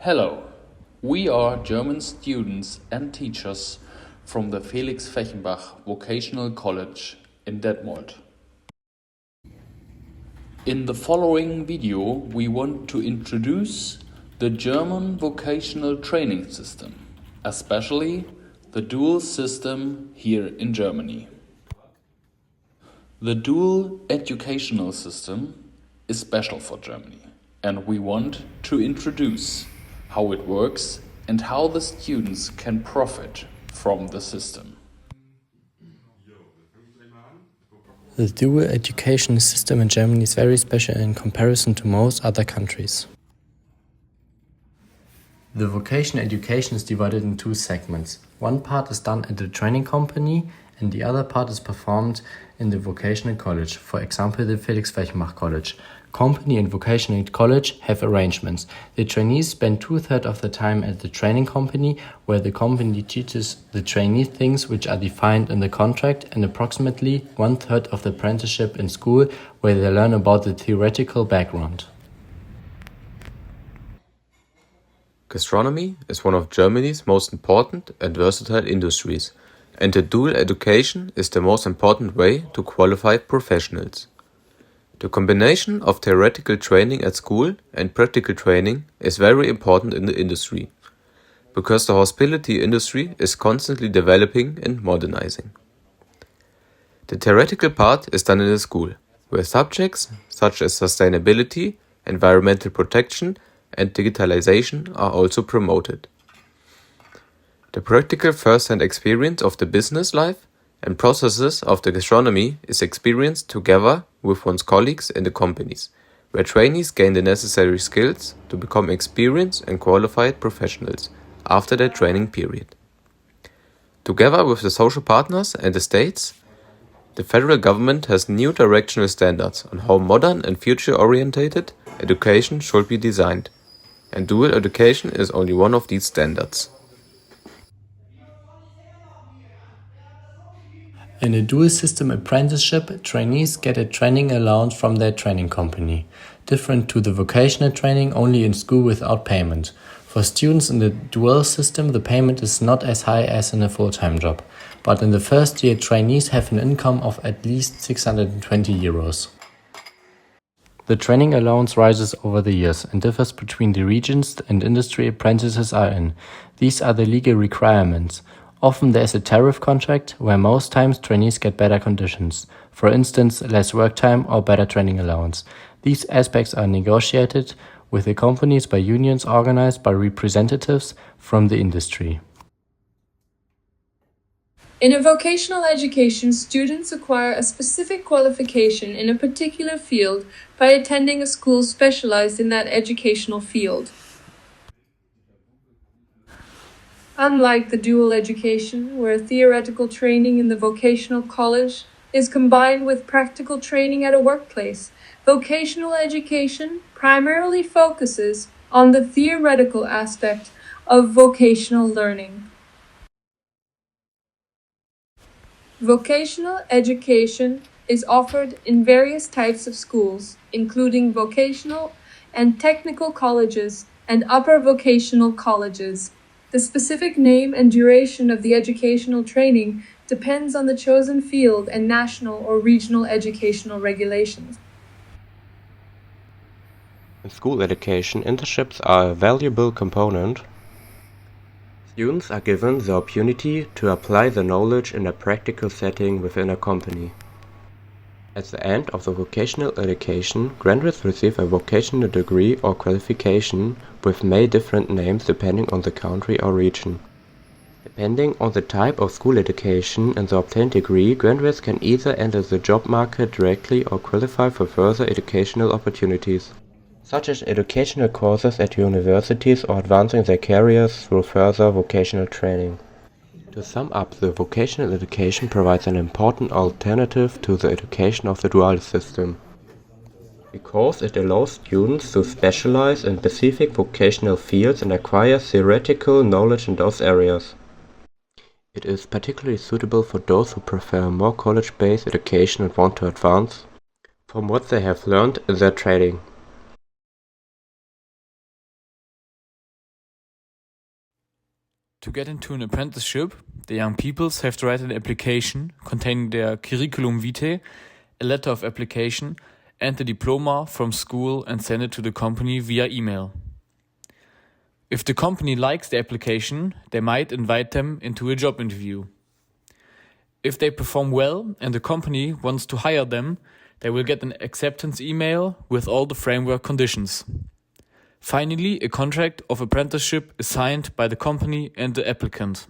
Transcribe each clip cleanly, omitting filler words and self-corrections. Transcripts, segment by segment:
Hello, we are German students and teachers from the Felix Fechenbach Vocational College in Detmold. In the following video, we want to introduce the German vocational training system, especially the dual system here in Germany. The dual educational system is special for Germany, and we want to introduce how it works and how the students can profit from the system. The dual education system in Germany is very special in comparison to most other countries. The vocational education is divided in two segments. One part is done at the training company and the other part is performed in the vocational college, for example the Felix Fechenbach College. Company and vocational college have arrangements. The trainees spend 2/3 of the time at the training company, where the company teaches the trainee things which are defined in the contract, and approximately 1/3 of the apprenticeship in school, where they learn about the theoretical background. Gastronomy is one of Germany's most important and versatile industries, and the dual education is the most important way to qualify professionals. The combination of theoretical training at school and practical training is very important in the industry, because the hospitality industry is constantly developing and modernizing. The theoretical part is done in the school, where subjects such as sustainability, environmental protection, and digitalization are also promoted. The practical first-hand experience of the business life and processes of the gastronomy is experienced together with one's colleagues in the companies, where trainees gain the necessary skills to become experienced and qualified professionals after their training period. Together with the social partners and the states, the federal government has new directional standards on how modern and future-oriented education should be designed, and dual education is only one of these standards. In a dual system apprenticeship, trainees get a training allowance from their training company, different to the vocational training only in school without payment. For students in the dual system, the payment is not as high as in a full-time job, but in the first year, trainees have an income of at least 620 euros. The training allowance rises over the years and differs between the regions and industry apprentices are in. These are the legal requirements. Often there is a tariff contract where most times trainees get better conditions, for instance less work time or better training allowance. These aspects are negotiated with the companies by unions organized by representatives from the industry. In a vocational education, students acquire a specific qualification in a particular field by attending a school specialized in that educational field. Unlike the dual education, where theoretical training in the vocational college is combined with practical training at a workplace, vocational education primarily focuses on the theoretical aspect of vocational learning. Vocational education is offered in various types of schools, including vocational and technical colleges and upper vocational colleges. The specific name and duration of the educational training depends on the chosen field and national or regional educational regulations. In school education, internships are a valuable component. Students are given the opportunity to apply the knowledge in a practical setting within a company. At the end of the vocational education, graduates receive a vocational degree or qualification with many different names depending on the country or region. Depending on the type of school education and the obtained degree, graduates can either enter the job market directly or qualify for further educational opportunities, such as educational courses at universities or advancing their careers through further vocational training. To sum up, the vocational education provides an important alternative to the education of the dual system, because it allows students to specialize in specific vocational fields and acquire theoretical knowledge in those areas. It is particularly suitable for those who prefer more college-based education and want to advance from what they have learned in their training. To get into an apprenticeship, the young peoples have to write an application containing their curriculum vitae, a letter of application, and the diploma from school and send it to the company via email. If the company likes the application, they might invite them into a job interview. If they perform well and the company wants to hire them, they will get an acceptance email with all the framework conditions. Finally, a contract of apprenticeship is signed by the company and the applicant.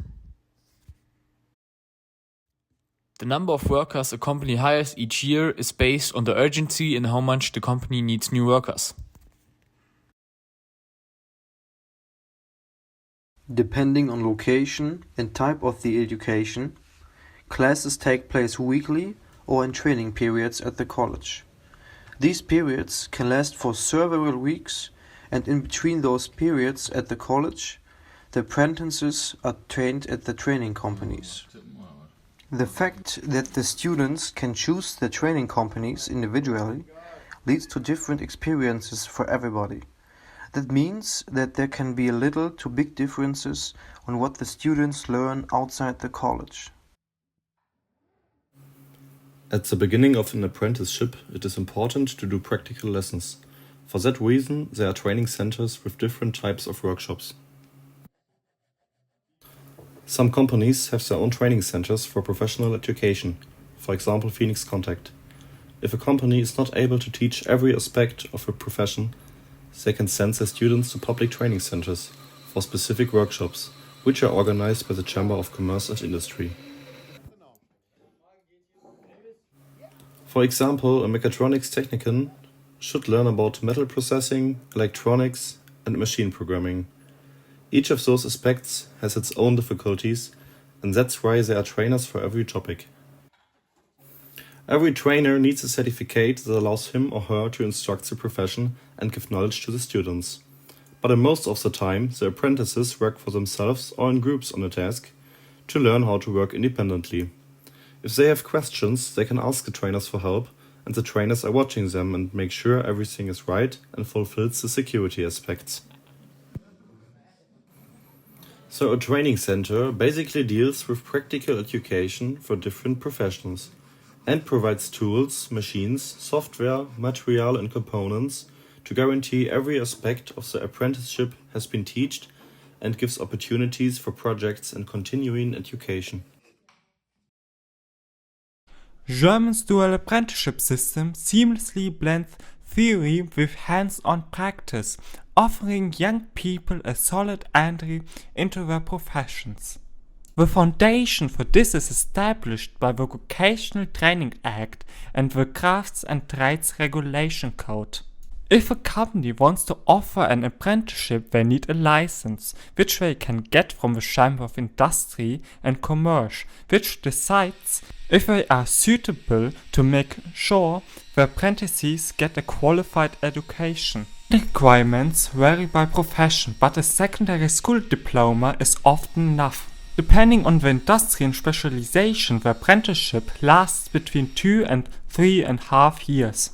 The number of workers a company hires each year is based on the urgency and how much the company needs new workers. Depending on location and type of the education, classes take place weekly or in training periods at the college. These periods can last for several weeks, and in between those periods at the college, the apprentices are trained at the training companies. The fact that the students can choose the training companies individually leads to different experiences for everybody. That means that there can be little to big differences on what the students learn outside the college. At the beginning of an apprenticeship, it is important to do practical lessons. For that reason, there are training centers with different types of workshops. Some companies have their own training centers for professional education, for example Phoenix Contact. If a company is not able to teach every aspect of a profession, they can send their students to public training centers for specific workshops, which are organized by the Chamber of Commerce and Industry. For example, a mechatronics technician should learn about metal processing, electronics, and machine programming. Each of those aspects has its own difficulties, and that's why there are trainers for every topic. Every trainer needs a certificate that allows him or her to instruct the profession and give knowledge to the students. But in most of the time, the apprentices work for themselves or in groups on a task to learn how to work independently. If they have questions, they can ask the trainers for help, and the trainers are watching them and make sure everything is right and fulfills the security aspects. So a training center basically deals with practical education for different professionals and provides tools, machines, software, material and components to guarantee every aspect of the apprenticeship has been taught and gives opportunities for projects and continuing education. German's dual apprenticeship system seamlessly blends theory with hands-on practice, offering young people a solid entry into their professions. The foundation for this is established by the Vocational Training Act and the Crafts and Trades Regulation Code. If a company wants to offer an apprenticeship, they need a license, which they can get from the Chamber of Industry and Commerce, which decides if they are suitable to make sure the apprentices get a qualified education. The requirements vary by profession, but a secondary school diploma is often enough. Depending on the industry and specialization, the apprenticeship lasts between 2 and 3.5 years.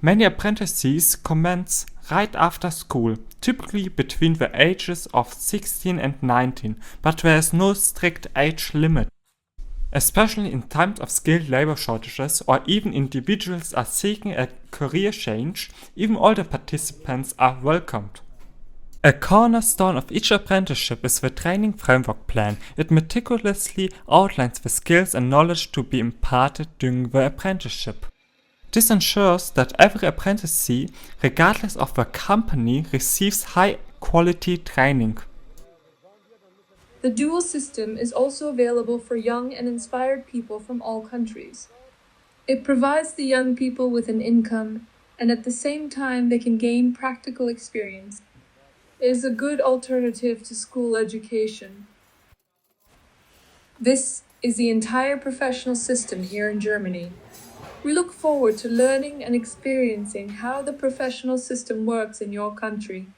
Many apprentices commence right after school, typically between the ages of 16 and 19, but there is no strict age limit. Especially in times of skilled labor shortages or even individuals are seeking a career change, even older participants are welcomed. A cornerstone of each apprenticeship is the training framework plan. It meticulously outlines the skills and knowledge to be imparted during the apprenticeship. This ensures that every apprenticee, regardless of the company, receives high-quality training. The dual system is also available for young and inspired people from all countries. It provides the young people with an income, and at the same time they can gain practical experience. It is a good alternative to school education. This is the entire professional system here in Germany. We look forward to learning and experiencing how the professional system works in your country.